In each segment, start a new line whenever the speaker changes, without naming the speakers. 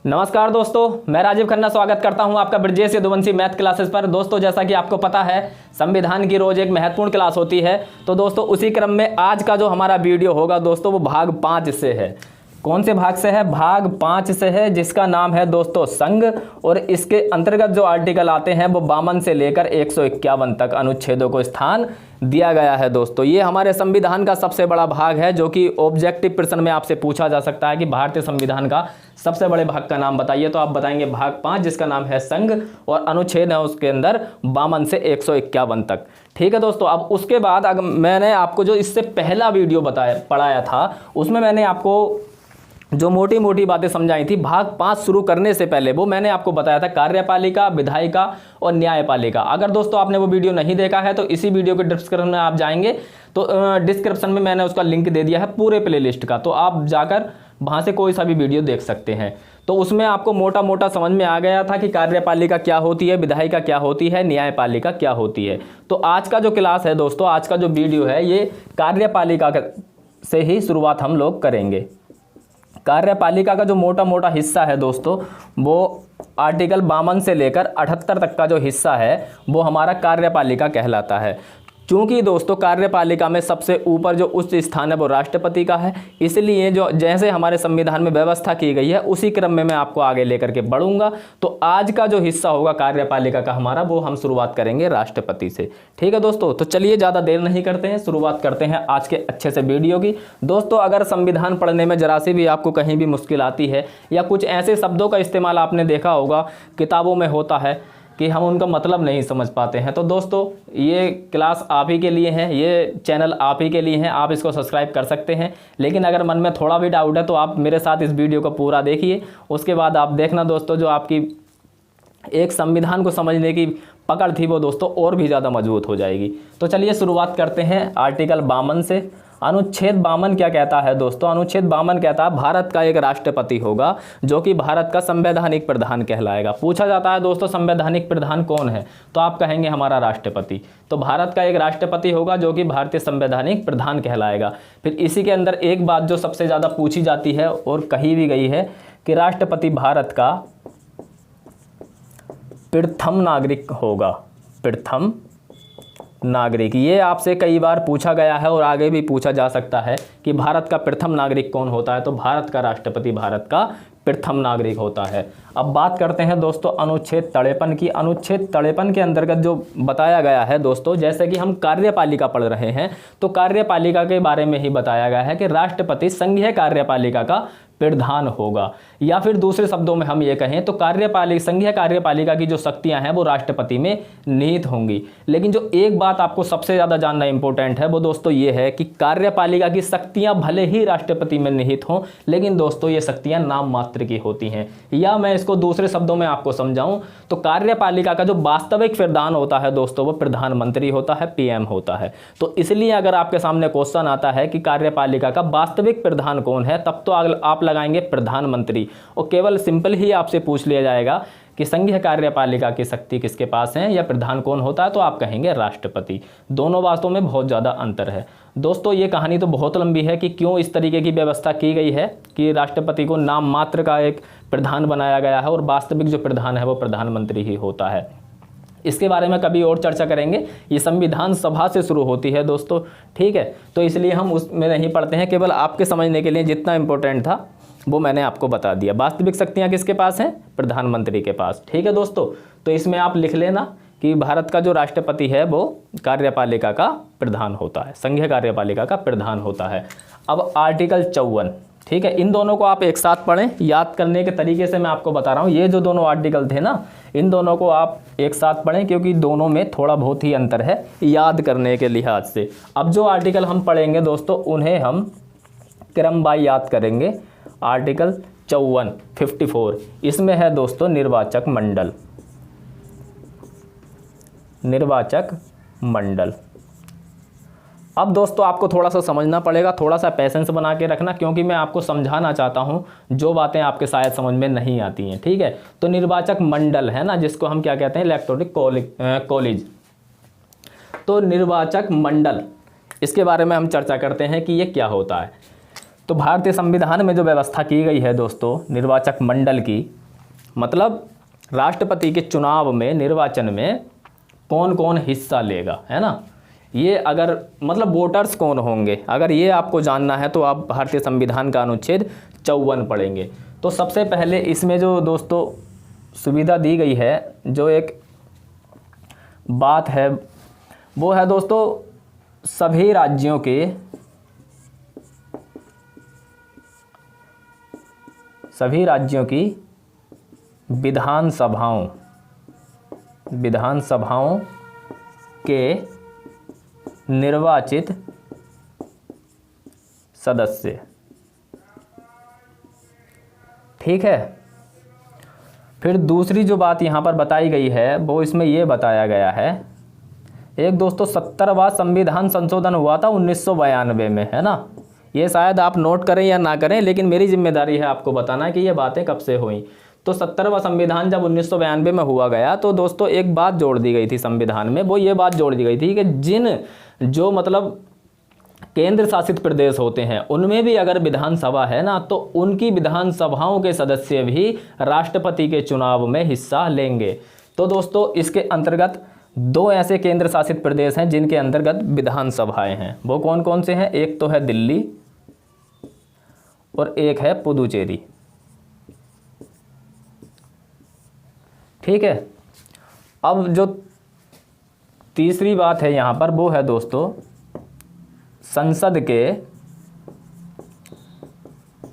नमस्कार दोस्तों, मैं राजीव खन्ना स्वागत करता हूं आपका ब्रजेश यदुवंशी मैथ क्लासेस पर। दोस्तों, जैसा कि आपको पता है, संविधान की रोज एक महत्वपूर्ण क्लास होती है। तो दोस्तों, उसी क्रम में आज का जो हमारा वीडियो होगा दोस्तों, वो भाग 5 से है। कौन से भाग से है? भाग 5 से है, जिसका नाम है दोस्तों संघ। और इसके अंतर्गत जो आर्टिकल आते हैं वो 52 से लेकर 151 तक अनुच्छेदों को स्थान दिया गया है। दोस्तों, ये हमारे संविधान का सबसे बड़ा भाग है, जो कि ऑब्जेक्टिव प्रश्न में आपसे पूछा जा सकता है कि भारतीय संविधान का सबसे बड़े भाग का नाम बताइए। तो आप बताएंगे भाग 5, जिसका नाम है संघ, और अनुच्छेद है उसके अंदर 52 से 151 तक। ठीक है दोस्तों। अब उसके बाद मैंने आपको जो इससे पहला वीडियो पढ़ाया था, उसमें मैंने आपको जो मोटी मोटी बातें समझाई थी भाग 5 शुरू करने से पहले, वो मैंने आपको बताया था कार्यपालिका, विधायिका और न्यायपालिका। अगर दोस्तों आपने वो वीडियो नहीं देखा है तो इसी वीडियो के डिस्क्रिप्शन में आप जाएंगे तो डिस्क्रिप्शन में मैंने उसका लिंक दे दिया है पूरे प्लेलिस्ट का, तो आप जाकर वहाँ से कोई सा भी वीडियो देख सकते हैं। तो उसमें आपको मोटा मोटा समझ में आ गया था कि कार्यपालिका क्या होती है, विधायिका क्या होती है, न्यायपालिका क्या होती है। तो आज का जो क्लास है दोस्तों, आज का जो वीडियो है, ये कार्यपालिका से ही शुरुआत हम लोग करेंगे। कार्यपालिका का जो मोटा मोटा हिस्सा है दोस्तों, वो आर्टिकल 52 से लेकर 78 तक का जो हिस्सा है वो हमारा कार्यपालिका कहलाता है। क्योंकि दोस्तों कार्यपालिका में सबसे ऊपर जो उच्च स्थान है वो राष्ट्रपति का है, इसलिए जो जैसे हमारे संविधान में व्यवस्था की गई है उसी क्रम में मैं आपको आगे लेकर के बढ़ूंगा। तो आज का जो हिस्सा होगा कार्यपालिका का हमारा, वो हम शुरुआत करेंगे राष्ट्रपति से। ठीक है दोस्तों, तो चलिए ज़्यादा देर नहीं करते हैं, शुरुआत करते हैं आज के अच्छे से वीडियो की। दोस्तों, अगर संविधान पढ़ने में जरा सी भी आपको कहीं भी मुश्किल आती है या कुछ ऐसे शब्दों का इस्तेमाल आपने देखा होगा किताबों में होता है कि हम उनका मतलब नहीं समझ पाते हैं, तो दोस्तों ये क्लास आप ही के लिए है, ये चैनल आप ही के लिए है, आप इसको सब्सक्राइब कर सकते हैं। लेकिन अगर मन में थोड़ा भी डाउट है तो आप मेरे साथ इस वीडियो को पूरा देखिए, उसके बाद आप देखना दोस्तों, जो आपकी एक संविधान को समझने की पकड़ थी वो दोस्तों और भी ज़्यादा मजबूत हो जाएगी। तो चलिए शुरुआत करते हैं आर्टिकल 52 से। अनुच्छेद 52 क्या कहता है दोस्तों? अनुच्छेद 52 कहता है भारत का एक राष्ट्रपति होगा जो कि भारत का संवैधानिक प्रधान कहलाएगा। पूछा जाता है दोस्तों संवैधानिक प्रधान कौन है, तो आप कहेंगे हमारा राष्ट्रपति। तो भारत का एक राष्ट्रपति होगा जो कि भारतीय संवैधानिक प्रधान कहलाएगा। फिर इसी के अंदर एक बात जो सबसे ज़्यादा पूछी जाती है और कही भी गई है कि राष्ट्रपति भारत का प्रथम नागरिक होगा। प्रथम नागरिक, ये आपसे कई बार पूछा गया है और आगे भी पूछा जा सकता है कि भारत का प्रथम नागरिक कौन होता है, तो भारत का राष्ट्रपति भारत का प्रथम नागरिक होता है। अब बात करते हैं दोस्तों अनुच्छेद 53 की। अनुच्छेद 53 के अंतर्गत जो बताया गया है दोस्तों, जैसे कि हम कार्यपालिका पढ़ रहे हैं तो कार्यपालिका के बारे में ही बताया गया है कि राष्ट्रपति संघीय कार्यपालिका का प्रधान होगा, या फिर दूसरे शब्दों में हम ये कहें तो संघीय कार्यपालिका की जो शक्तियां हैं वो राष्ट्रपति में निहित होंगी। लेकिन जो एक बात आपको सबसे ज़्यादा जानना इंपॉर्टेंट है वो दोस्तों ये है कि कार्यपालिका की शक्तियां भले ही राष्ट्रपति में निहित हों, लेकिन दोस्तों ये शक्तियां नाम मात्र की होती हैं। या मैं इसको दूसरे शब्दों में आपको समझाऊं तो कार्यपालिका का जो वास्तविक प्रधान होता है दोस्तों वो प्रधानमंत्री होता है, पीएम होता है। तो इसलिए अगर आपके सामने क्वेश्चन आता है कि कार्यपालिका का वास्तविक प्रधान कौन है, तब तो आप लगाएंगे प्रधानमंत्री, और केवल सिंपल ही आपसे पूछ लिया जाएगा कि संघीय कार्यपालिका की शक्ति किसके पास है या प्रधान कौन होता है, तो आप कहेंगे राष्ट्रपति। दोनों बातों में बहुत ज़्यादा अंतर है दोस्तों। ये कहानी तो बहुत लंबी है कि क्यों इस तरीके की व्यवस्था की गई है कि राष्ट्रपति को नाम मात्र का एक प्रधान बनाया गया है और वास्तविक जो प्रधान है वो प्रधानमंत्री ही होता है। इसके बारे में कभी और चर्चा करेंगे। ये संविधान सभा से शुरू होती है दोस्तों, ठीक है, तो इसलिए हम उसमें नहीं पढ़ते हैं। केवल आपके समझने के लिए जितना इंपॉर्टेंट था वो मैंने आपको बता दिया। वास्तविक शक्तियाँ किसके पास हैं? प्रधानमंत्री के पास। ठीक है दोस्तों, तो इसमें आप लिख लेना कि भारत का जो राष्ट्रपति है वो कार्यपालिका का प्रधान होता है, संघीय कार्यपालिका का प्रधान होता है। अब आर्टिकल 54, ठीक है, इन दोनों को आप एक साथ पढ़ें। याद करने के तरीके से मैं आपको बता रहा हूँ, ये जो दोनों आर्टिकल थे ना, इन दोनों को आप एक साथ पढ़ें क्योंकि दोनों में थोड़ा बहुत ही अंतर है याद करने के लिहाज से। अब जो आर्टिकल हम पढ़ेंगे दोस्तों उन्हें हम क्रमवार याद करेंगे। आर्टिकल 54 इसमें है दोस्तों निर्वाचक मंडल। निर्वाचक मंडल, अब दोस्तों आपको थोड़ा सा समझना पड़ेगा, थोड़ा सा पेशेंस बना के रखना, क्योंकि मैं आपको समझाना चाहता हूँ जो बातें आपके शायद समझ में नहीं आती हैं। ठीक है, तो निर्वाचक मंडल है ना, जिसको हम क्या कहते हैं, इलेक्टोरल कॉलेज। तो निर्वाचक मंडल, इसके बारे में हम चर्चा करते हैं कि ये क्या होता है। तो भारतीय संविधान में जो व्यवस्था की गई है दोस्तों निर्वाचक मंडल की, मतलब राष्ट्रपति के चुनाव में, निर्वाचन में कौन कौन हिस्सा लेगा, है ना, ये अगर मतलब वोटर्स कौन होंगे, अगर ये आपको जानना है तो आप भारतीय संविधान का अनुच्छेद 54 पढ़ेंगे। तो सबसे पहले इसमें जो दोस्तों सुविधा दी गई है, जो एक बात है वो है दोस्तों सभी राज्यों की विधानसभाओं के निर्वाचित सदस्य, ठीक है। फिर दूसरी जो बात यहाँ पर बताई गई है वो इसमें ये बताया गया है, एक दोस्तों 70वां संविधान संशोधन हुआ था 1992 में, है ना। ये शायद आप नोट करें या ना करें, लेकिन मेरी जिम्मेदारी है आपको बताना कि ये बातें कब से हुई। तो 70वां संविधान जब 1992 में हुआ गया तो दोस्तों एक बात जोड़ दी गई थी संविधान में, वो ये बात जोड़ दी गई थी कि जो मतलब केंद्र शासित प्रदेश होते हैं उनमें भी अगर विधानसभा है ना, तो उनकी विधानसभाओं के सदस्य भी राष्ट्रपति के चुनाव में हिस्सा लेंगे। तो दोस्तों इसके अंतर्गत 2 ऐसे केंद्र शासित प्रदेश हैं जिनके अंतर्गत विधानसभाएं हैं। वो कौन कौन से हैं? एक तो है दिल्ली और एक है पुदुचेरी, ठीक है। अब जो तीसरी बात है यहाँ पर वो है दोस्तों संसद के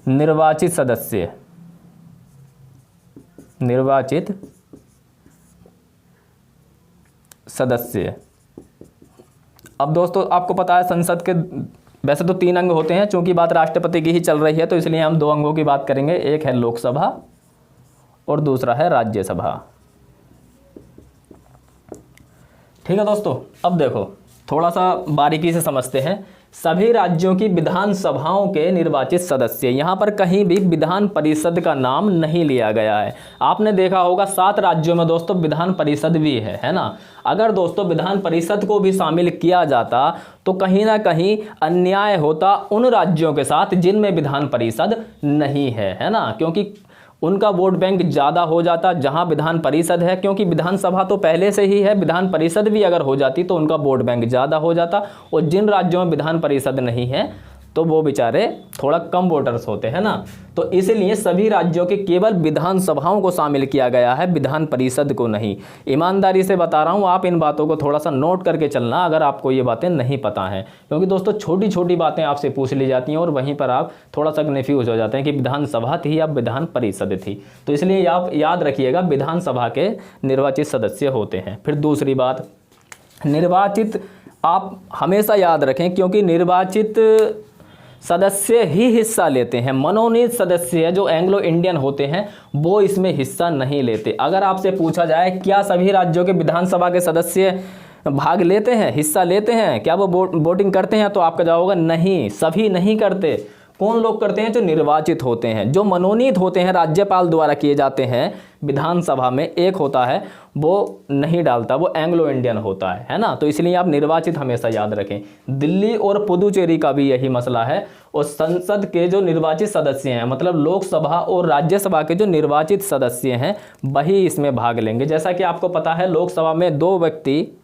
निर्वाचित सदस्य। अब दोस्तों आपको पता है संसद के वैसे तो 3 अंग होते हैं, चूंकि बात राष्ट्रपति की ही चल रही है तो इसलिए हम 2 अंगों की बात करेंगे, एक है लोकसभा और दूसरा है राज्यसभा, ठीक है दोस्तों। अब देखो थोड़ा सा बारीकी से समझते हैं। सभी राज्यों की विधानसभाओं के निर्वाचित सदस्य, यहाँ पर कहीं भी विधान परिषद का नाम नहीं लिया गया है। आपने देखा होगा 7 राज्यों में दोस्तों विधान परिषद भी है ना। अगर दोस्तों विधान परिषद को भी शामिल किया जाता तो कहीं ना कहीं अन्याय होता उन राज्यों के साथ जिनमें विधान परिषद नहीं है ना, क्योंकि उनका वोट बैंक ज़्यादा हो जाता जहां विधान परिषद है, क्योंकि विधानसभा तो पहले से ही है, विधान परिषद भी अगर हो जाती तो उनका वोट बैंक ज़्यादा हो जाता। और जिन राज्यों में विधान परिषद नहीं है तो वो बेचारे थोड़ा कम वोटर्स होते हैं ना। तो इसलिए सभी राज्यों के केवल विधानसभाओं को शामिल किया गया है, विधान परिषद को नहीं। ईमानदारी से बता रहा हूँ, आप इन बातों को थोड़ा सा नोट करके चलना अगर आपको ये बातें नहीं पता हैं, क्योंकि दोस्तों छोटी छोटी बातें आपसे पूछ ली जाती हैं और वहीं पर आप थोड़ा सा कन्फ्यूज हो जाते हैं कि विधानसभा थी या विधान परिषद थी। तो इसलिए आप याद रखिएगा विधानसभा के निर्वाचित सदस्य होते हैं। फिर दूसरी बात, निर्वाचित आप हमेशा याद रखें, क्योंकि निर्वाचित सदस्य ही हिस्सा लेते हैं, मनोनीत सदस्य जो एंग्लो इंडियन होते हैं वो इसमें हिस्सा नहीं लेते। अगर आपसे पूछा जाए क्या सभी राज्यों के विधानसभा के सदस्य भाग लेते हैं, हिस्सा लेते हैं, क्या वो वोटिंग करते हैं, तो आपका जवाब होगा नहीं, सभी नहीं करते। कौन लोग करते हैं? जो निर्वाचित होते हैं, जो मनोनीत होते हैं, राज्यपाल द्वारा किए जाते हैं विधानसभा में। एक होता है वो नहीं डालता, वो एंग्लो इंडियन होता है ना। तो इसलिए आप निर्वाचित हमेशा याद रखें। दिल्ली और पुदुचेरी का भी यही मसला है। और संसद के जो निर्वाचित सदस्य हैं, मतलब लोकसभा और राज्यसभा के जो निर्वाचित सदस्य हैं वही इसमें भाग लेंगे। जैसा कि आपको पता है लोकसभा में 2 व्यक्ति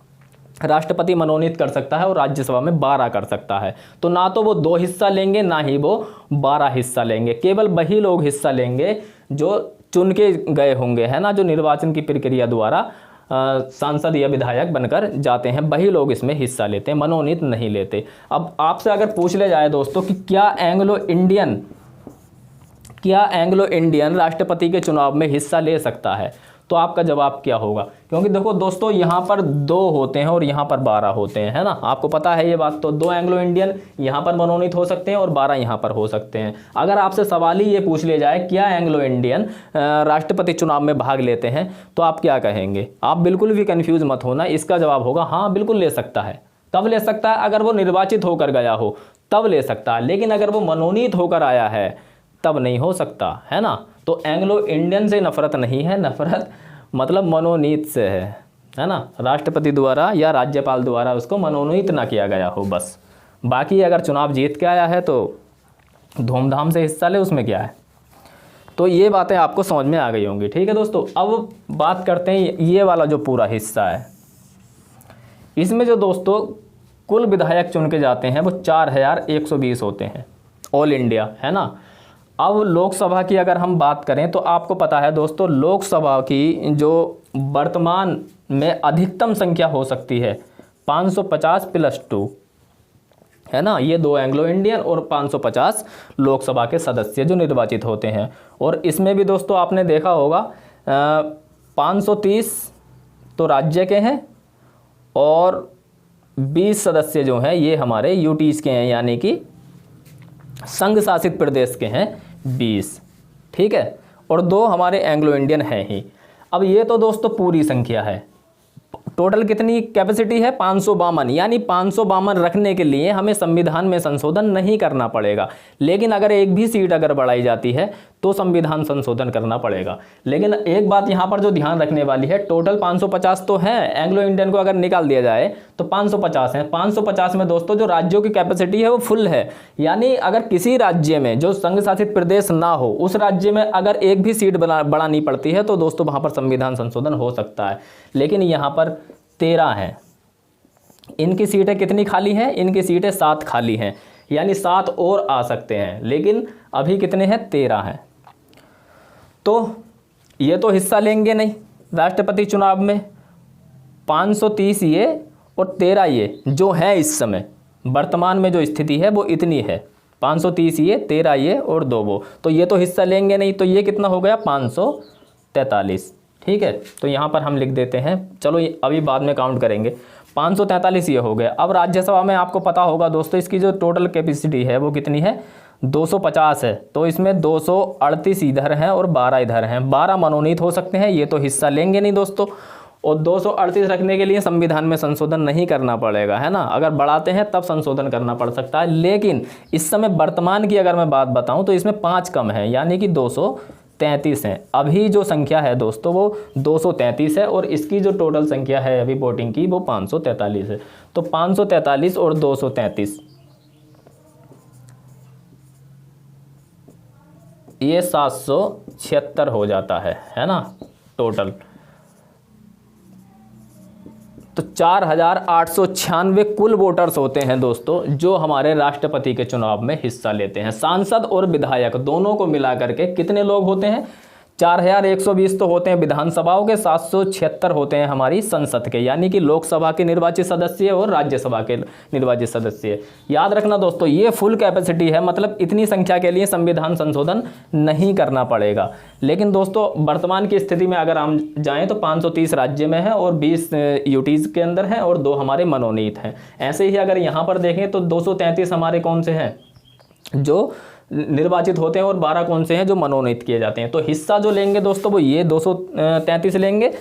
राष्ट्रपति मनोनीत कर सकता है और राज्यसभा में 12 कर सकता है। तो ना तो वो 2 हिस्सा लेंगे ना ही वो 12 हिस्सा लेंगे। केवल वही लोग हिस्सा लेंगे जो चुन के गए होंगे, है ना, जो निर्वाचन की प्रक्रिया द्वारा सांसद या विधायक बनकर जाते हैं, वही लोग इसमें हिस्सा लेते हैं, मनोनीत नहीं लेते। अब आपसे अगर पूछ ले जाए दोस्तों कि क्या एंग्लो इंडियन राष्ट्रपति के चुनाव में हिस्सा ले सकता है, तो आपका जवाब क्या होगा? क्योंकि देखो दोस्तों यहाँ पर 2 होते हैं और यहाँ पर 12 होते हैं, है ना, आपको पता है ये बात। तो 2 एंग्लो इंडियन यहाँ पर मनोनीत हो सकते हैं और 12 यहाँ पर हो सकते हैं। अगर आपसे सवाल ही ये पूछ लिया जाए क्या एंग्लो इंडियन राष्ट्रपति चुनाव में भाग लेते हैं, तो आप क्या कहेंगे? आप बिल्कुल भी कन्फ्यूज मत होना, इसका जवाब होगा हाँ बिल्कुल ले सकता है। कब ले सकता है? अगर वो निर्वाचित होकर गया हो तब ले सकता है, लेकिन अगर वो मनोनीत होकर आया है तब नहीं हो सकता, है ना। तो एंग्लो इंडियन से नफरत नहीं है, नफरत मतलब मनोनीत से है ना, राष्ट्रपति द्वारा या राज्यपाल द्वारा उसको मनोनीत ना किया गया हो बस। बाकी अगर चुनाव जीत के आया है तो धूमधाम से हिस्सा ले, उसमें क्या है। तो ये बातें आपको समझ में आ गई होंगी। ठीक है दोस्तों, अब बात करते हैं ये वाला जो पूरा हिस्सा है, इसमें जो दोस्तों कुल विधायक चुन के जाते हैं वो 4120 होते हैं, ऑल इंडिया, है ना। अब लोकसभा की अगर हम बात करें तो आपको पता है दोस्तों, लोकसभा की जो वर्तमान में अधिकतम संख्या हो सकती है 550 + 2, है ना। ये 2 एंग्लो इंडियन और 550 लोकसभा के सदस्य जो निर्वाचित होते हैं। और इसमें भी दोस्तों आपने देखा होगा 530 तो राज्य के हैं और 20 सदस्य जो हैं ये हमारे यूटीज़ के हैं, यानी कि संघ शासित प्रदेश के हैं 20। ठीक है, और 2 हमारे एंग्लो इंडियन हैं ही। अब ये तो दोस्तों पूरी संख्या है। टोटल कितनी कैपेसिटी है? 552, यानी 552 रखने के लिए हमें संविधान में संशोधन नहीं करना पड़ेगा। लेकिन अगर एक भी सीट अगर बढ़ाई जाती है तो संविधान संशोधन करना पड़ेगा। लेकिन एक बात यहाँ पर जो ध्यान रखने वाली है, टोटल 550 तो है, एंग्लो इंडियन को अगर निकाल दिया जाए तो 550 हैं। 550 में दोस्तों जो राज्यों की कैपेसिटी है वो फुल है, यानी अगर किसी राज्य में जो संघ शासित प्रदेश ना हो, उस राज्य में अगर एक भी सीट बढ़ानी पड़ती है तो दोस्तों वहाँ पर संविधान संशोधन हो सकता है। लेकिन यहाँ पर 13 हैं, इनकी सीटें कितनी खाली हैं? इनकी सीटें 7 खाली हैं, यानी 7 और आ सकते हैं, लेकिन अभी कितने हैं? 13 हैं। तो ये तो हिस्सा लेंगे नहीं राष्ट्रपति चुनाव में। 530 ये और 13 ये जो है इस समय वर्तमान में जो स्थिति है वो इतनी है, 530 ये, 13 ये और 2 वो, तो ये तो हिस्सा लेंगे नहीं। तो ये कितना हो गया? 543। ठीक है, तो यहाँ पर हम लिख देते हैं, चलो अभी बाद में काउंट करेंगे। 543 ये हो गया। अब राज्यसभा में आपको पता होगा दोस्तों इसकी जो टोटल कैपेसिटी है वो कितनी है? 250 है। तो इसमें 238 इधर हैं और 12 इधर हैं, 12 मनोनीत हो सकते हैं। ये तो हिस्सा लेंगे नहीं दोस्तों। और 238 रखने के लिए संविधान में संशोधन नहीं करना पड़ेगा, है ना। अगर बढ़ाते हैं तब संशोधन करना पड़ सकता है। लेकिन इस समय वर्तमान की अगर मैं बात बताऊँ तो इसमें 5 कम है, यानी कि 233 हैं। अभी जो संख्या है दोस्तों वो 233 है और इसकी जो टोटल संख्या है अभी वोटिंग की वो 543 है। तो 543 और 233 ये 776 हो जाता है ना टोटल। तो 4896 कुल वोटर्स होते हैं दोस्तों जो हमारे राष्ट्रपति के चुनाव में हिस्सा लेते हैं। सांसद और विधायक दोनों को मिला करके कितने लोग होते हैं? 4120 तो होते हैं विधानसभाओं के, 776 होते हैं हमारी संसद के, यानी कि लोकसभा के निर्वाचित सदस्य और राज्यसभा के निर्वाचित सदस्य। याद रखना दोस्तों ये फुल कैपेसिटी है, मतलब इतनी संख्या के लिए संविधान संशोधन नहीं करना पड़ेगा। लेकिन दोस्तों वर्तमान की स्थिति में अगर हम जाएं तो 530 राज्य में है और 20 यूटीज़ के अंदर हैं और 2 हमारे मनोनीत हैं। ऐसे ही अगर यहाँ पर देखें तो 233 हमारे कौन से हैं जो निर्वाचित होते हैं और 12 कौन से हैं जो मनोनीत किए जाते हैं। तो हिस्सा जो लेंगे दोस्तों वो ये 233 लेंगे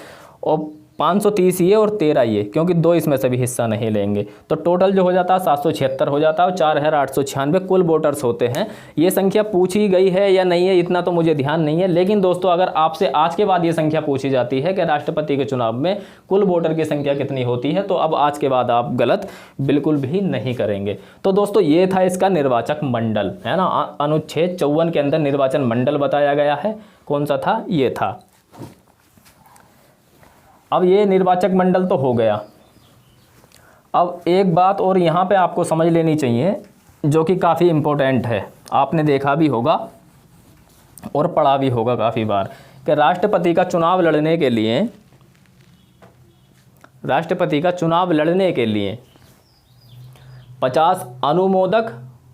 और 530 ये और 13 ये, क्योंकि 2 इसमें से भी हिस्सा नहीं लेंगे। तो टोटल जो हो जाता है 776 हो जाता है और 4896 कुल वोटर्स होते हैं। ये संख्या पूछी गई है या नहीं है इतना तो मुझे ध्यान नहीं है, लेकिन दोस्तों अगर आपसे आज के बाद ये संख्या पूछी जाती है कि राष्ट्रपति के चुनाव में कुल वोटर की संख्या कितनी होती है, तो अब आज के बाद आप गलत बिल्कुल भी नहीं करेंगे। तो दोस्तों ये था इसका निर्वाचक मंडल, है ना। अनुच्छेद 54 के अंदर निर्वाचन मंडल बताया गया है। कौन सा था? ये था। अब ये निर्वाचक मंडल तो हो गया। अब एक बात और यहाँ पे आपको समझ लेनी चाहिए जो कि काफ़ी इम्पोर्टेंट है, आपने देखा भी होगा और पढ़ा भी होगा काफ़ी बार कि राष्ट्रपति का चुनाव लड़ने के लिए 50 अनुमोदक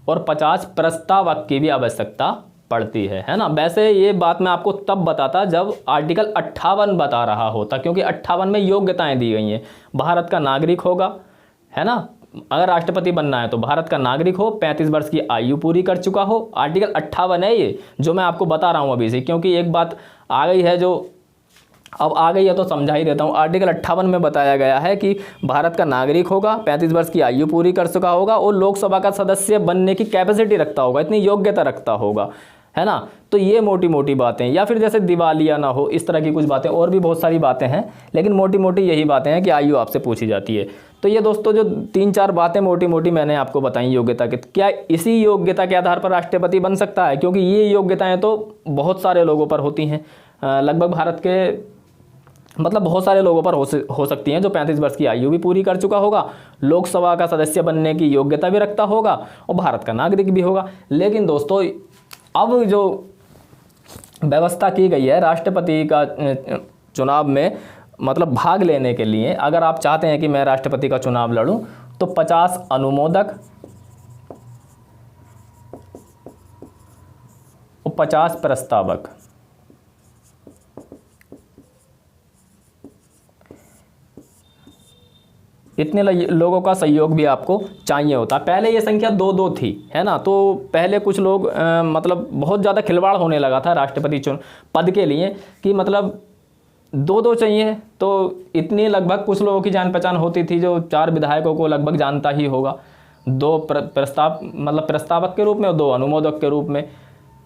और 50 प्रस्तावक की भी आवश्यकता पड़ती है ना। वैसे ये बात मैं आपको तब बताता जब आर्टिकल 58 बता रहा होता, क्योंकि 58 में योग्यताएं दी गई हैं। भारत का नागरिक होगा, है ना, अगर राष्ट्रपति बनना है तो भारत का नागरिक हो, 35 वर्ष की आयु पूरी कर चुका हो। आर्टिकल 58 है ये जो मैं आपको बता रहा हूँ अभी से, क्योंकि एक बात आ गई है जो अब आ गई है तो समझा ही देता हूँ। आर्टिकल 58 में बताया गया है कि भारत का नागरिक होगा, 35 वर्ष की आयु पूरी कर चुका होगा और लोकसभा का सदस्य बनने की कैपेसिटी रखता होगा, इतनी योग्यता रखता होगा, है ना। तो ये मोटी मोटी बातें, या फिर जैसे दिवालिया ना हो, इस तरह की कुछ बातें, और भी बहुत सारी बातें हैं, लेकिन मोटी मोटी यही बातें हैं कि आयु आपसे पूछी जाती है। तो ये दोस्तों जो 3-4 बातें मोटी मोटी मैंने आपको बताई योग्यता के, क्या इसी योग्यता के आधार पर राष्ट्रपति बन सकता है? क्योंकि ये योग्यताएं तो बहुत सारे लोगों पर होती हैं, लगभग भारत के मतलब बहुत सारे लोगों पर हो सकती हैं, जो 35 वर्ष की आयु भी पूरी कर चुका होगा, लोकसभा का सदस्य बनने की योग्यता भी रखता होगा और भारत का नागरिक भी होगा। लेकिन दोस्तों अब जो व्यवस्था की गई है राष्ट्रपति का चुनाव में मतलब भाग लेने के लिए, अगर आप चाहते हैं कि मैं राष्ट्रपति का चुनाव लड़ूं, तो 50 अनुमोदक और 50 प्रस्तावक, इतने लोगों का सहयोग भी आपको चाहिए होता। पहले ये संख्या 2-2 थी, है ना। तो पहले कुछ लोग मतलब बहुत ज़्यादा खिलवाड़ होने लगा था राष्ट्रपति पद के लिए, कि मतलब 2-2 चाहिए। तो इतनी लगभग कुछ लोगों की जान पहचान होती थी, जो 4 विधायकों को लगभग जानता ही होगा, 2 प्रस्तावक के रूप में और 2 अनुमोदक के रूप में।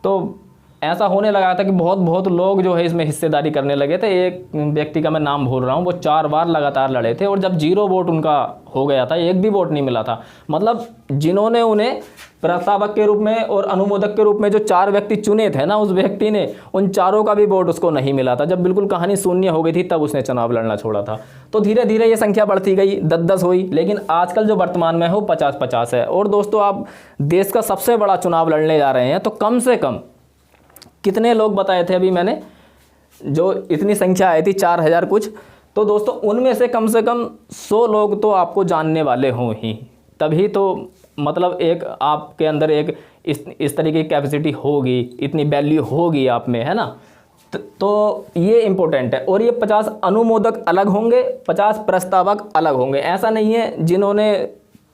तो ऐसा होने लगा था कि बहुत लोग जो है इसमें हिस्सेदारी करने लगे थे। एक व्यक्ति का मैं नाम भूल रहा हूँ, वो 4 बार लगातार लड़े थे और जब 0 वोट उनका हो गया था, एक भी वोट नहीं मिला था। मतलब जिन्होंने उन्हें प्रस्तावक के रूप में और अनुमोदक के रूप में जो 4 व्यक्ति चुने थे ना, उस व्यक्ति ने उन चारों का भी वोट उसको नहीं मिला था। जब बिल्कुल कहानी शून्य हो गई थी, तब उसने चुनाव लड़ना छोड़ा था। तो धीरे धीरे ये संख्या बढ़ती गई, 10-10 हुई, लेकिन आजकल जो वर्तमान में है वो 50-50 है। और दोस्तों आप देश का सबसे बड़ा चुनाव लड़ने जा रहे हैं, तो कम से कम कितने लोग बताए थे अभी मैंने, जो इतनी संख्या आई थी 4000 कुछ, तो दोस्तों उनमें से कम 100 लोग तो आपको जानने वाले हों ही, तभी तो मतलब एक आपके अंदर एक इस तरीके की कैपेसिटी होगी, इतनी वैल्यू होगी आप में, है ना। तो ये इम्पोर्टेंट है। और ये 50 अनुमोदक अलग होंगे, 50 प्रस्तावक अलग होंगे। ऐसा नहीं है जिन्होंने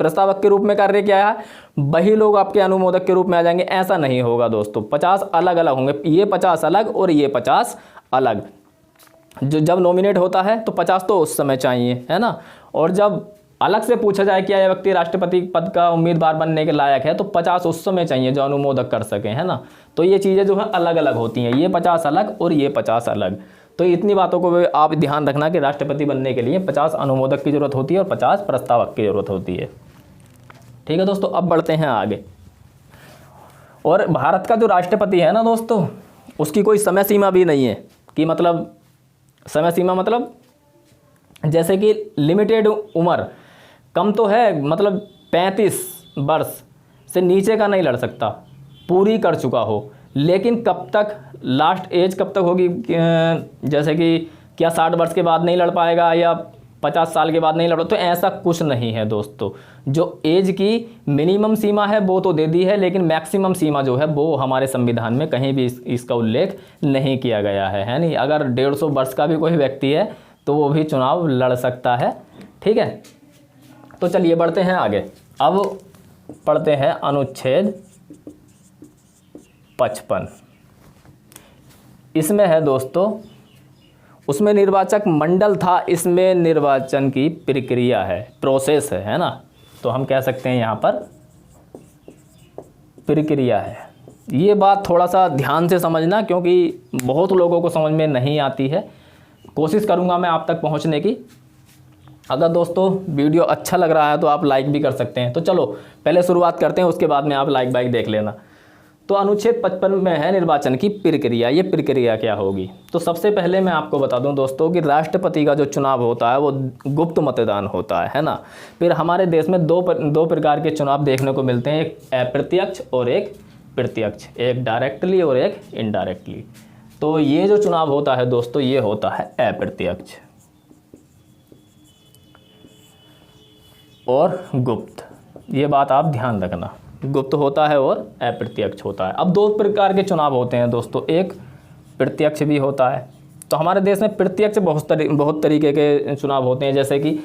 प्रस्तावक के रूप में कार्य किया है वही लोग आपके अनुमोदक के रूप में आ जाएंगे, ऐसा नहीं होगा दोस्तों। 50 अलग अलग होंगे, ये 50 अलग और ये 50 अलग। जो जब नॉमिनेट होता है तो 50 तो उस समय चाहिए, है ना। और जब अलग से पूछा जाए कि यह व्यक्ति राष्ट्रपति पद का उम्मीदवार बनने के लायक है, तो 50 उस समय चाहिए जो अनुमोदक कर सकें, है ना। तो ये चीज़ें जो है अलग अलग होती हैं, ये 50 अलग और ये 50 अलग। तो इतनी बातों को आप ध्यान रखना कि राष्ट्रपति बनने के लिए 50 अनुमोदक की जरूरत होती है और 50 प्रस्तावक की जरूरत होती है। ठीक है दोस्तों, अब बढ़ते हैं आगे। और भारत का जो राष्ट्रपति है ना दोस्तों, उसकी कोई समय सीमा भी नहीं है, कि मतलब समय सीमा मतलब जैसे कि लिमिटेड उम्र, कम तो है, मतलब 35 वर्ष से नीचे का नहीं लड़ सकता, पूरी कर चुका हो। लेकिन कब तक, लास्ट एज कब तक होगी, जैसे कि क्या 60 वर्ष के बाद नहीं लड़ पाएगा या 50 साल के बाद नहीं लड़ो, तो ऐसा कुछ नहीं है दोस्तों। जो एज की मिनिमम सीमा है वो तो दे दी है, लेकिन मैक्सिमम सीमा जो है वो हमारे संविधान में कहीं भी इसका उल्लेख नहीं किया गया है नहीं। अगर 150 वर्ष का भी कोई व्यक्ति है तो वो भी चुनाव लड़ सकता है। ठीक है, तो चलिए बढ़ते हैं आगे। अब पढ़ते हैं अनुच्छेद 55। इसमें है दोस्तों, उसमें निर्वाचक मंडल था, इसमें निर्वाचन की प्रक्रिया है, प्रोसेस है ना। तो हम कह सकते हैं यहाँ पर प्रक्रिया है। ये बात थोड़ा सा ध्यान से समझना, क्योंकि बहुत लोगों को समझ में नहीं आती है। कोशिश करूँगा मैं आप तक पहुँचने की। अगर दोस्तों वीडियो अच्छा लग रहा है तो आप लाइक भी कर सकते हैं। तो चलो पहले शुरुआत करते हैं, उसके बाद में आप लाइक बाइक देख लेना। तो अनुच्छेद 55 में है निर्वाचन की प्रक्रिया। ये प्रक्रिया क्या होगी? तो सबसे पहले मैं आपको बता दूं दोस्तों कि राष्ट्रपति का जो चुनाव होता है वो गुप्त मतदान होता है ना। फिर हमारे देश में दो प्रकार के चुनाव देखने को मिलते हैं, एक अप्रत्यक्ष और एक प्रत्यक्ष, एक डायरेक्टली और एक इनडायरेक्टली। तो ये जो चुनाव होता है दोस्तों, ये होता है अप्रत्यक्ष और गुप्त। ये बात आप ध्यान रखना, गुप्त होता है और अप्रत्यक्ष होता है। अब 2 प्रकार के चुनाव होते हैं दोस्तों, एक प्रत्यक्ष भी होता है। तो हमारे देश में प्रत्यक्ष बहुत तरीके के चुनाव होते हैं, जैसे कि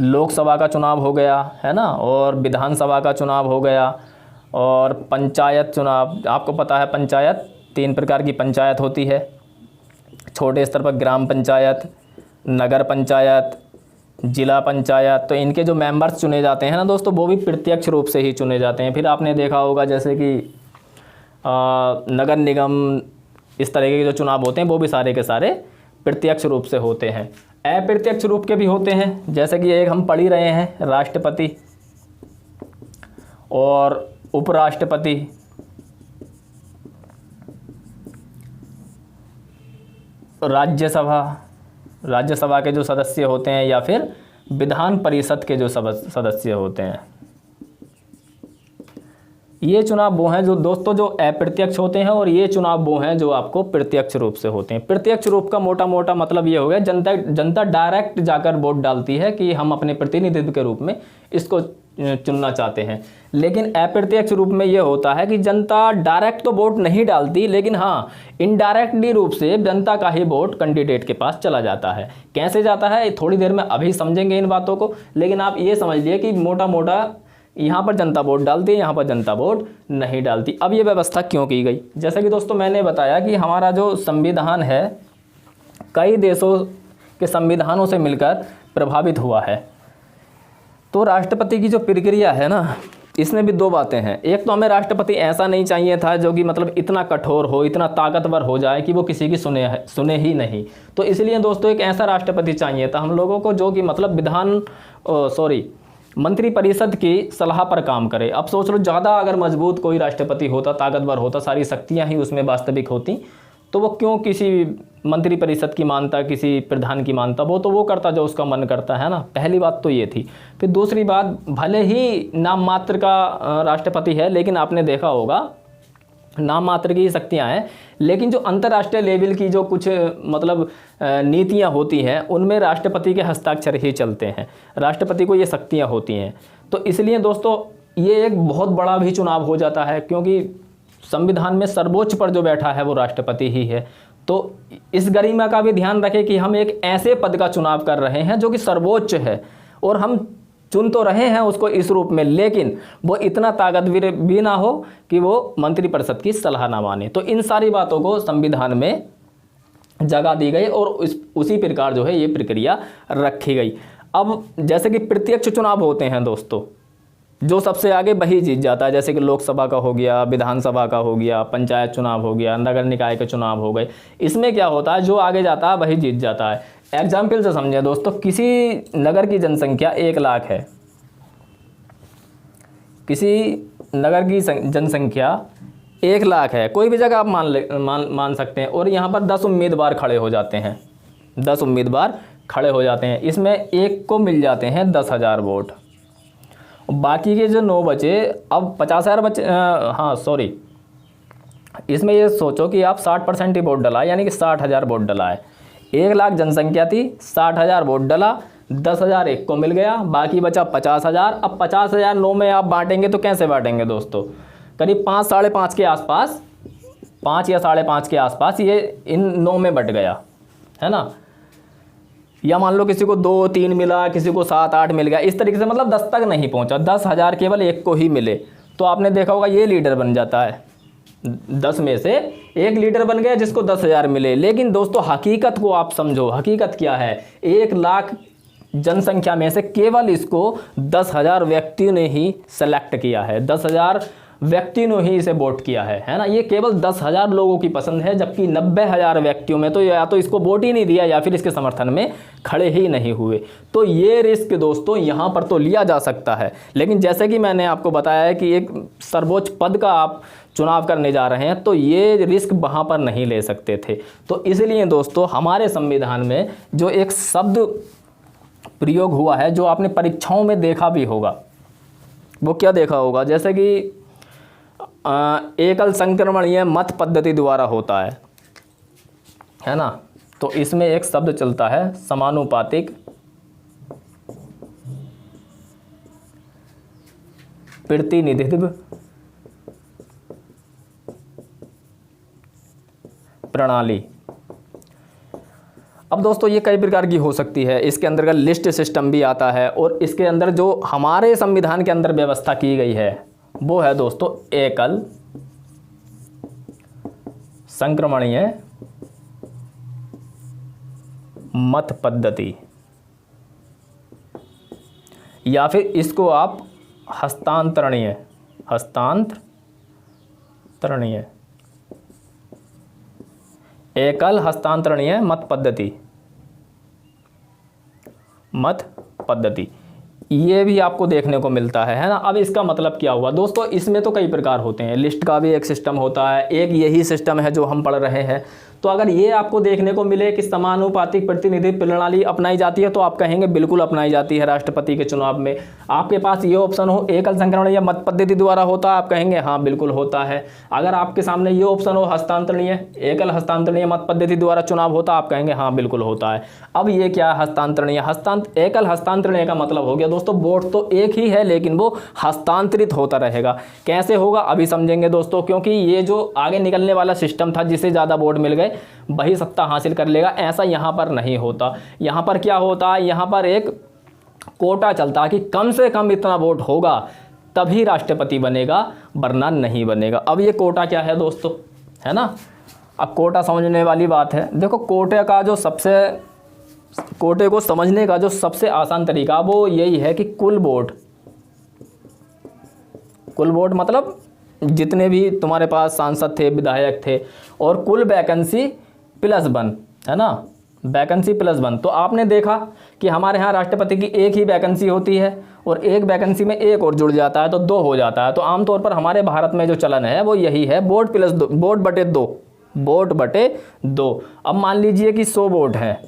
लोकसभा का चुनाव हो गया, है ना, और विधानसभा का चुनाव हो गया, और पंचायत चुनाव। आपको पता है पंचायत 3 प्रकार की पंचायत होती है, छोटे स्तर पर ग्राम पंचायत, नगर पंचायत, जिला पंचायत। तो इनके जो मेंबर्स चुने जाते हैं ना दोस्तों, वो भी प्रत्यक्ष रूप से ही चुने जाते हैं। फिर आपने देखा होगा जैसे कि नगर निगम, इस तरह के जो चुनाव होते हैं वो भी सारे के सारे प्रत्यक्ष रूप से होते हैं। अप्रत्यक्ष रूप के भी होते हैं, जैसे कि एक हम पढ़ ही रहे हैं, राष्ट्रपति और उपराष्ट्रपति, राज्यसभा के जो सदस्य होते हैं, या फिर विधान परिषद के जो सदस्य होते हैं। ये चुनाव वो हैं जो दोस्तों जो अप्रत्यक्ष होते हैं, और ये चुनाव वो हैं जो आपको प्रत्यक्ष रूप से होते हैं। प्रत्यक्ष रूप का मोटा मोटा मतलब ये हो गया, जनता डायरेक्ट जाकर वोट डालती है कि हम अपने प्रतिनिधित्व के रूप में इसको चुनना चाहते हैं। लेकिन अप्रत्यक्ष रूप में ये होता है कि जनता डायरेक्ट तो वोट नहीं डालती, लेकिन हाँ इनडायरेक्टली रूप से जनता का ही वोट कैंडिडेट के पास चला जाता है। कैसे जाता है थोड़ी देर में अभी समझेंगे इन बातों को, लेकिन आप ये समझ लिए कि मोटा मोटा यहाँ पर जनता वोट डालती है, यहाँ पर जनता वोट नहीं डालती। अब ये व्यवस्था क्यों की गई? जैसा कि दोस्तों मैंने बताया कि हमारा जो संविधान है कई देशों के संविधानों से मिलकर प्रभावित हुआ है। तो राष्ट्रपति की जो प्रक्रिया है ना, इसमें भी दो बातें हैं। एक तो हमें राष्ट्रपति ऐसा नहीं चाहिए था जो कि मतलब इतना कठोर हो, इतना ताकतवर हो जाए कि वो किसी की सुने ही नहीं। तो इसलिए दोस्तों एक ऐसा राष्ट्रपति चाहिए था हम लोगों को जो कि मतलब मंत्रिपरिषद की सलाह पर काम करे। अब सोच लो, ज़्यादा अगर मजबूत कोई राष्ट्रपति होता, ताकतवर होता, सारी शक्तियां ही उसमें वास्तविक होती, तो वो क्यों किसी मंत्रिपरिषद की मानता, किसी प्रधान की मानता? वो तो वो करता जो उसका मन करता है ना। पहली बात तो ये थी। फिर दूसरी बात, भले ही नाम मात्र का राष्ट्रपति है, लेकिन आपने देखा होगा नाम मात्र की शक्तियां हैं, लेकिन जो अंतर्राष्ट्रीय लेवल की जो कुछ मतलब नीतियां होती हैं, उनमें राष्ट्रपति के हस्ताक्षर ही चलते हैं, राष्ट्रपति को ये शक्तियां होती हैं। तो इसलिए दोस्तों ये एक बहुत बड़ा भी चुनाव हो जाता है, क्योंकि संविधान में सर्वोच्च पर जो बैठा है वो राष्ट्रपति ही है। तो इस गरिमा का भी ध्यान रखें कि हम एक ऐसे पद का चुनाव कर रहे हैं जो कि सर्वोच्च है, और हम चुन तो रहे हैं उसको इस रूप में, लेकिन वो इतना ताकतवर भी ना हो कि वो मंत्रिपरिषद की सलाह ना माने। तो इन सारी बातों को संविधान में जगह दी गई, और उसी प्रकार जो है ये प्रक्रिया रखी गई। अब जैसे कि प्रत्यक्ष चुनाव होते हैं दोस्तों, जो सबसे आगे वही जीत जाता है। जैसे कि लोकसभा का हो गया, विधानसभा का हो गया, पंचायत चुनाव हो गया, नगर निकाय के चुनाव हो गए। इसमें क्या होता है, जो आगे जाता है वही जीत जाता है। एग्जाम्पल से समझें दोस्तों, किसी नगर की जनसंख्या 1 लाख है, किसी नगर की जनसंख्या 1 लाख है, कोई भी जगह आप मान सकते हैं, और यहाँ पर 10 उम्मीदवार खड़े हो जाते हैं, 10 उम्मीदवार खड़े हो जाते हैं। इसमें एक को मिल जाते हैं 10,000 वोट, बाकी के जो 9 बचे, अब 50,000 बचे, इसमें ये सोचो कि आप 60% ही वोट डला, यानी कि 60,000 वोट डला है। 1 लाख जनसंख्या थी, 60,000 वोट डला, 10,000 एक को मिल गया, बाकी बचा 50,000। अब 50,000 9 में आप बांटेंगे तो कैसे बांटेंगे दोस्तों? करीब 5 साढ़े 5 के आसपास, 5 या साढ़े 5 के आसपास ये इन 9 में बट गया है ना। या मान लो किसी को 2 3 मिला, किसी को 7 8 मिल गया, इस तरीके से मतलब 10 तक नहीं पहुंचा, 10,000 केवल एक को ही मिले। तो आपने देखा होगा ये लीडर बन जाता है, 10 में से एक लीडर बन गया जिसको 10,000 मिले। लेकिन दोस्तों हकीकत को आप समझो, हकीकत क्या है? 1 लाख जनसंख्या में से केवल इसको 10,000 व्यक्तियों ने ही सेलेक्ट किया है, 10,000 व्यक्ति ने ही इसे वोट किया है ना। ये केवल 10,000 लोगों की पसंद है, जबकि 90,000 व्यक्तियों में तो या तो इसको वोट ही नहीं दिया या फिर इसके समर्थन में खड़े ही नहीं हुए। तो ये रिस्क दोस्तों यहाँ पर तो लिया जा सकता है, लेकिन जैसे कि मैंने आपको बताया है कि एक सर्वोच्च पद का आप चुनाव करने जा रहे हैं, तो ये रिस्क वहाँ पर नहीं ले सकते थे। तो इसलिए दोस्तों हमारे संविधान में जो एक शब्द प्रयोग हुआ है, जो आपने परीक्षाओं में देखा भी होगा, वो क्या देखा होगा? जैसे कि एकल संक्रमणीय मत पद्धति द्वारा होता है ना। तो इसमें एक शब्द चलता है समानुपातिक प्रतिनिधित्व प्रणाली। अब दोस्तों ये कई प्रकार की हो सकती है, इसके अंदर का लिस्ट सिस्टम भी आता है, और इसके अंदर जो हमारे संविधान के अंदर व्यवस्था की गई है वो है दोस्तों एकल संक्रमणीय मत पद्धति, या फिर इसको आप हस्तांतरणीय हस्तांतरणीय एकल हस्तांतरणीय मत पद्धति ये भी आपको देखने को मिलता है ना। अब इसका मतलब क्या हुआ दोस्तों, इसमें तो कई प्रकार होते हैं, लिस्ट का भी एक सिस्टम होता है, एक यही सिस्टम है जो हम पढ़ रहे हैं। तो अगर ये आपको देखने को मिले कि समानुपातिक प्रतिनिधि प्रणाली अपनाई जाती है तो आप कहेंगे बिल्कुल अपनाई जाती है राष्ट्रपति के चुनाव में। आपके पास ये ऑप्शन हो एकल संकरण या मत पद्धति द्वारा होता है, आप कहेंगे हाँ बिल्कुल होता है। अगर आपके सामने ये ऑप्शन हो हस्तांतरणीय एकल हस्तांतरणीय मत पद्धति द्वारा चुनाव होता, आप कहेंगे हाँ बिल्कुल होता है। अब ये क्या है हस्तांतरणीय, एकल हस्तांतरणीय का मतलब हो गया दोस्तों वोट तो एक ही है लेकिन वो हस्तांतरित होता रहेगा। कैसे होगा अभी समझेंगे दोस्तों, क्योंकि ये जो आगे निकलने वाला सिस्टम था जिसे ज़्यादा वोट मिल गए वही सत्ता हासिल कर लेगा, ऐसा यहाँ पर नहीं होता। यहाँ पर क्या होता है, यहाँ पर एक कोटा चलता है कि कम से कम इतना वोट होगा तभी राष्ट्रपति बनेगा वरना नहीं बनेगा। अब ये कोटा क्या है दोस्तों, है ना। अब कोटा समझने वाली बात है। देखो कोटे को समझने का जो सबसे आसान तरीका वो यही है कि कुल वोट मतलब जितने भी तुम्हारे पास सांसद थे विधायक थे और कुल वैकेंसी प्लस 1, है ना, वैकेंसी प्लस 1। तो आपने देखा कि हमारे यहाँ राष्ट्रपति की एक ही वैकेंसी होती है और एक वैकेंसी में एक और जुड़ जाता है तो 2 हो जाता है। तो आमतौर पर हमारे भारत में जो चलन है वो यही है वोट बटे 2। अब मान लीजिए कि 100 वोट हैं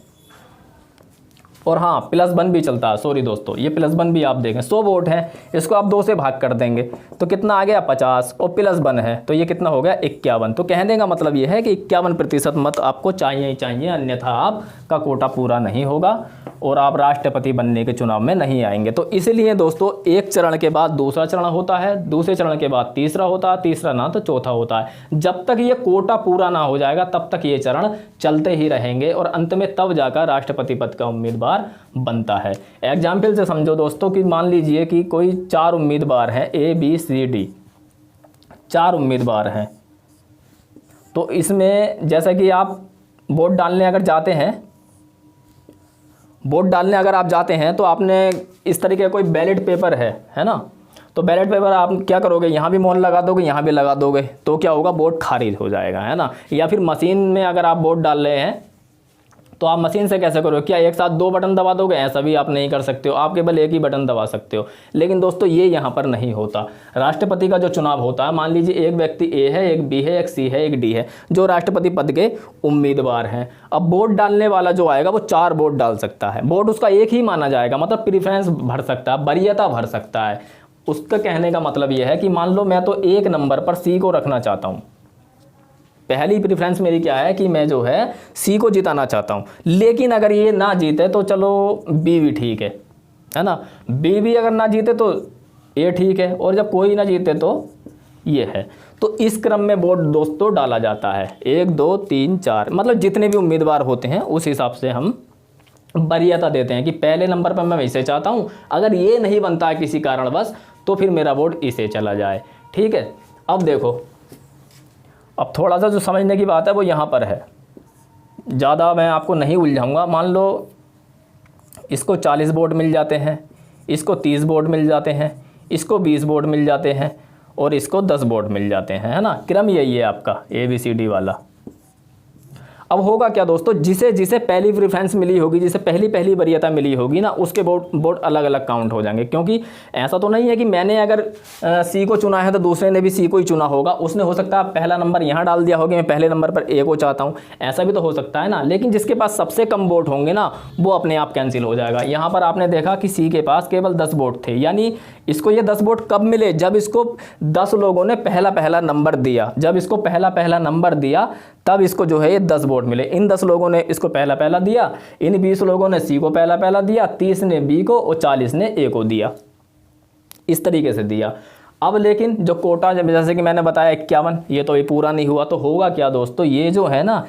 और हाँ प्लस 1 भी चलता है, सॉरी दोस्तों ये प्लस 1 भी आप देखें, 100 वोट हैं, इसको आप 2 से भाग कर देंगे तो कितना आ गया 50 और प्लस 1 है तो ये कितना हो गया 51। तो कहने का मतलब ये है कि 51% मत आपको चाहिए ही चाहिए, अन्यथा आपका कोटा पूरा नहीं होगा और आप राष्ट्रपति बनने के चुनाव में नहीं आएंगे। तो इसीलिए दोस्तों एक चरण के बाद दूसरा चरण होता है, दूसरे चरण के बाद तीसरा होता है, तीसरा ना तो चौथा होता है। जब तक ये कोटा पूरा ना हो जाएगा तब तक ये चरण चलते ही रहेंगे और अंत में तब जाकर राष्ट्रपति पद का उम्मीदवार बनता है। एग्जाम्पल से समझो दोस्तों कि मान लीजिए कि कोई 4 उम्मीदवार हैं ABCD, 4 उम्मीदवार हैं। तो इसमें जैसा कि आप वोट डालने अगर जाते हैं तो आपने इस तरीके का कोई बैलेट पेपर है ना, तो बैलेट पेपर आप क्या करोगे, यहाँ भी मोहर लगा दोगे यहाँ भी लगा दोगे तो क्या होगा वोट खारिज हो जाएगा, है ना। या फिर मशीन में अगर आप वोट डाल रहे हैं तो आप मशीन से कैसे करोगे, क्या एक साथ 2 बटन दबा दोगे, ऐसा भी आप नहीं कर सकते हो, आप केवल एक ही बटन दबा सकते हो। लेकिन दोस्तों ये यहाँ पर नहीं होता। राष्ट्रपति का जो चुनाव होता है, मान लीजिए एक व्यक्ति A है, एक B है, एक C है, एक D है, जो राष्ट्रपति पद के उम्मीदवार हैं। अब वोट डालने वाला जो आएगा वो 4 वोट डाल सकता है, वोट उसका एक ही माना जाएगा, मतलब प्रीफरेंस भर सकता है, वरीयता भर सकता है। उसका कहने का मतलब यह है कि मान लो मैं तो 1 नंबर पर C को रखना चाहता हूँ, पहली प्रेफरेंस मेरी क्या है कि मैं जो है C को जिताना चाहता हूँ। लेकिन अगर ये ना जीते तो चलो B भी ठीक है ना, B भी अगर ना जीते तो A ठीक है, और जब कोई ना जीते तो ये है। तो इस क्रम में वोट दोस्तों डाला जाता है, 1 2 3 4, मतलब जितने भी उम्मीदवार होते हैं उस हिसाब से हम वरीयता देते हैं कि पहले नंबर पर मैं इसे चाहता हूँ, अगर ये नहीं बनता है किसी कारणवश तो फिर मेरा वोट इसे चला जाए, ठीक है। अब देखो, अब थोड़ा सा जो समझने की बात है वो यहाँ पर है, ज़्यादा मैं आपको नहीं उलझाऊंगा। मान लो इसको 40 वोट मिल जाते हैं, इसको 30 वोट मिल जाते हैं, इसको 20 वोट मिल जाते हैं और इसको 10 वोट मिल जाते हैं, है ना। क्रम यही है आपका ABCD वाला। अब होगा क्या दोस्तों, जिसे पहली प्रेफरेंस मिली होगी, जिसे पहली वरीयता मिली होगी ना, उसके वोट अलग अलग काउंट हो जाएंगे। क्योंकि ऐसा तो नहीं है कि मैंने अगर C को चुना है तो दूसरे ने भी C को ही चुना होगा। उसने हो सकता है पहला नंबर यहाँ डाल दिया होगा, मैं पहले नंबर पर A को चाहता हूँ, ऐसा भी तो हो सकता है ना। लेकिन जिसके पास सबसे कम वोट होंगे ना वो अपने आप कैंसिल हो जाएगा। यहाँ पर आपने देखा कि C के पास केवल 10 वोट थे, यानी इसको ये 10 वोट कब मिले, जब इसको 10 लोगों ने पहला नंबर दिया, जब इसको पहला नंबर दिया तब इसको जो है ये 10 वोट मिले। इन 10 लोगों ने इसको पहला दिया, इन 20 लोगों ने C को पहला दिया, 30 ने B को और 40 ने A को दिया, इस तरीके से दिया। अब लेकिन जो कोटा जैसे कि मैंने बताया 51, ये तो ये पूरा नहीं हुआ। तो होगा क्या दोस्तों, ये जो है ना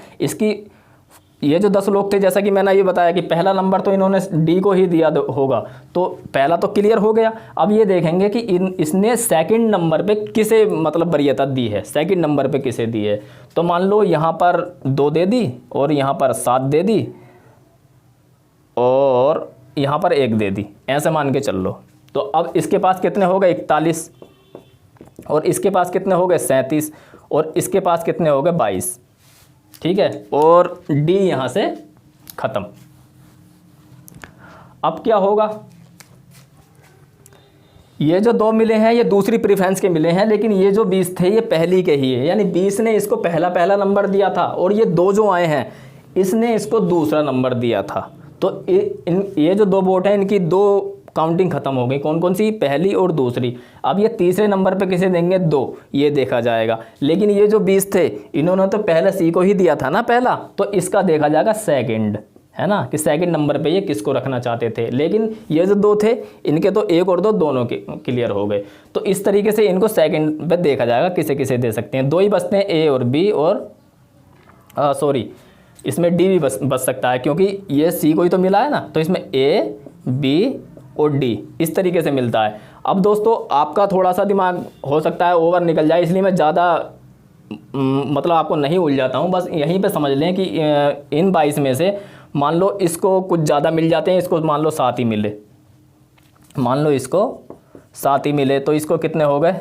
ये जो 10 लोग थे, जैसा कि मैंने ये बताया कि पहला नंबर तो इन्होंने D को ही दिया होगा, तो पहला तो क्लियर हो गया। अब ये देखेंगे कि इसने सेकंड नंबर पे किसे मतलब वरीयता दी है, सेकंड नंबर पे किसे दी है। तो मान लो यहाँ पर 2 दे दी और यहाँ पर 7 दे दी और यहाँ पर 1 दे दी, ऐसे मान के चल लो। तो अब इसके पास कितने हो गए 41 और इसके पास कितने हो गए 37 और इसके पास कितने हो गए 22, ठीक है, और डी यहाँ से ख़त्म। अब क्या होगा, ये जो 2 मिले हैं ये दूसरी प्रेफरेंस के मिले हैं, लेकिन ये जो 20 थे ये पहली के ही है, यानी 20 ने इसको पहला नंबर दिया था और ये 2 जो आए हैं इसने इसको दूसरा नंबर दिया था। तो ये जो 2 वोट हैं इनकी 2 काउंटिंग ख़त्म हो गई, कौन कौन सी, पहली और दूसरी। अब ये तीसरे नंबर पे किसे देंगे, 2, ये देखा जाएगा। लेकिन ये जो 20 थे इन्होंने तो पहले सी को ही दिया था ना पहला, तो इसका देखा जाएगा सेकंड, है ना, कि सेकंड नंबर पे ये किसको रखना चाहते थे। लेकिन ये जो 2 थे इनके तो 1 और 2 दोनों के क्लियर हो गए, तो इस तरीके से इनको सेकंड पे देखा जाएगा किसे किसे दे सकते हैं। 2 ही बचते हैं, ए और बी, और सॉरी इसमें डी भी बच सकता है, क्योंकि ये सी को ही तो मिला है ना, तो इसमें ए, बी और डी इस तरीके से मिलता है। अब दोस्तों आपका थोड़ा सा दिमाग हो सकता है ओवर निकल जाए, इसलिए मैं ज़्यादा मतलब आपको नहीं उलझाता हूँ, बस यहीं पे समझ लें कि इन 22 में से मान लो इसको कुछ ज़्यादा मिल जाते हैं, इसको मान लो 7 ही मिले, मान लो इसको 7 ही मिले, तो इसको कितने हो गए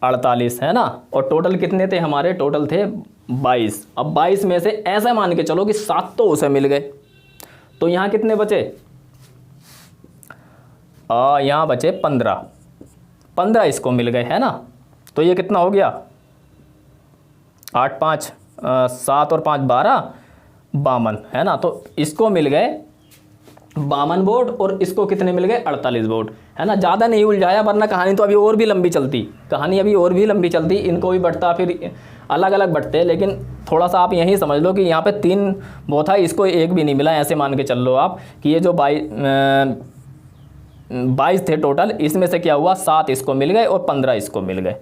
48, है ना, और टोटल कितने थे हमारे, टोटल थे 22। अब 22 में से ऐसा मान के चलो कि 7 तो उसे मिल गए, तो यहाँ कितने बचे, यहाँ बचे 15 इसको मिल गए, है ना। तो ये कितना हो गया 8 5 7 और 5 12 52, है ना। तो इसको मिल गए 52 वोट और इसको कितने मिल गए 48 वोट, है ना। ज़्यादा नहीं उलझाया, वरना कहानी तो अभी और भी लंबी चलती, इनको भी बढ़ता, फिर अलग अलग बढ़ते। लेकिन थोड़ा सा आप यही समझ लो कि यहाँ पे 3 वो था, इसको 1 भी नहीं मिला, ऐसे मान के चल लो आप कि ये जो 22 थे टोटल, इसमें से क्या हुआ 7 इसको मिल गए और 15 इसको मिल गए,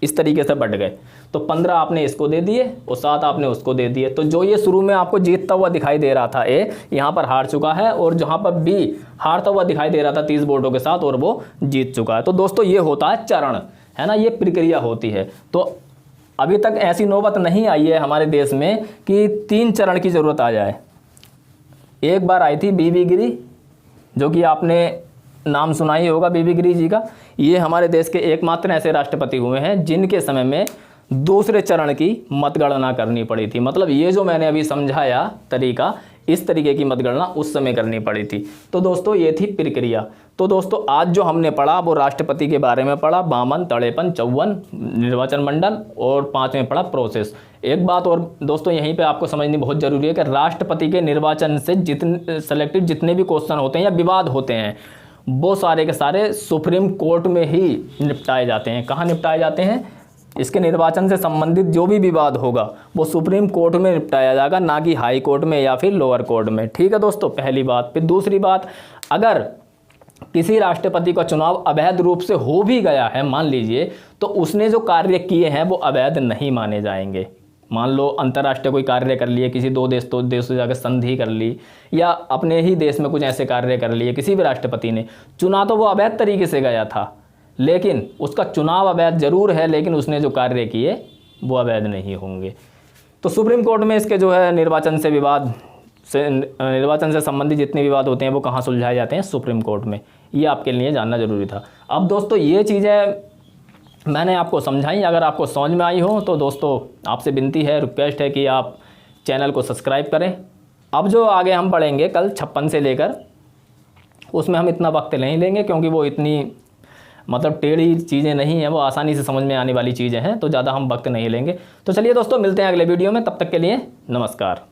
इस तरीके से बढ़ गए। तो 15 आपने इसको दे दिए और 7 आपने उसको दे दिए। तो जो ये शुरू में आपको जीतता हुआ दिखाई दे रहा था ए, यहाँ पर हार चुका है, और जहाँ पर बी हारता हुआ दिखाई दे रहा था 30 वोटों के साथ, और वो जीत चुका है। तो दोस्तों ये होता है चरण, है ना, ये प्रक्रिया होती है। तो अभी तक ऐसी नौबत नहीं आई है हमारे देश में कि 3 चरण की ज़रूरत आ जाए। एक बार आई थी बीबी गिरी, जो कि आपने नाम सुना ही होगा बीबी गिरी जी का। ये हमारे देश के एकमात्र ऐसे राष्ट्रपति हुए हैं जिनके समय में दूसरे चरण की मतगणना करनी पड़ी थी। मतलब ये जो मैंने अभी समझाया तरीका, इस तरीके की मतगणना उस समय करनी पड़ी थी। तो दोस्तों ये थी प्रक्रिया। तो दोस्तों आज जो हमने पढ़ा वो राष्ट्रपति के बारे में पढ़ा, 52, 53, 54 निर्वाचन मंडल, और 5 में पढ़ा प्रोसेस। एक बात और दोस्तों यहीं पे आपको समझनी बहुत ज़रूरी है कि राष्ट्रपति के निर्वाचन से सेलेक्टेड जितने भी क्वेश्चन होते हैं या विवाद होते हैं, वो सारे के सारे सुप्रीम कोर्ट में ही निपटाए जाते हैं। कहाँ निपटाए जाते हैं, इसके निर्वाचन से संबंधित जो भी विवाद होगा वो सुप्रीम कोर्ट में निपटाया जाएगा, ना कि हाई कोर्ट में या फिर लोअर कोर्ट में। ठीक है दोस्तों, पहली बात। फिर दूसरी बात, अगर किसी राष्ट्रपति का चुनाव अवैध रूप से हो भी गया है मान लीजिए, तो उसने जो कार्य किए हैं वो अवैध नहीं माने जाएंगे। मान लो अंतर्राष्ट्रीय कोई कार्य कर लिए, किसी 2 देश से जाकर संधि कर ली, या अपने ही देश में कुछ ऐसे कार्य कर लिए किसी भी राष्ट्रपति ने, चुना तो वो अवैध तरीके से गया था, लेकिन उसका चुनाव अवैध जरूर है, लेकिन उसने जो कार्य किए वो अवैध नहीं होंगे। तो सुप्रीम कोर्ट में इसके जो है निर्वाचन से संबंधित जितने विवाद होते हैं वो कहाँ सुलझाए जाते हैं, सुप्रीम कोर्ट में। ये आपके लिए जानना जरूरी था। अब दोस्तों ये चीज़ें मैंने आपको समझाई, अगर आपको समझ में आई हो तो दोस्तों आपसे विनती है, रिक्वेस्ट है कि आप चैनल को सब्सक्राइब करें। अब जो आगे हम पढ़ेंगे कल 56 से लेकर, उसमें हम इतना वक्त नहीं लेंगे, क्योंकि वो इतनी मतलब टेढ़ी चीज़ें नहीं हैं, वो आसानी से समझ में आने वाली चीज़ें हैं, तो ज़्यादा हम वक्त नहीं लेंगे। तो चलिए दोस्तों मिलते हैं अगले वीडियो में, तब तक के लिए नमस्कार।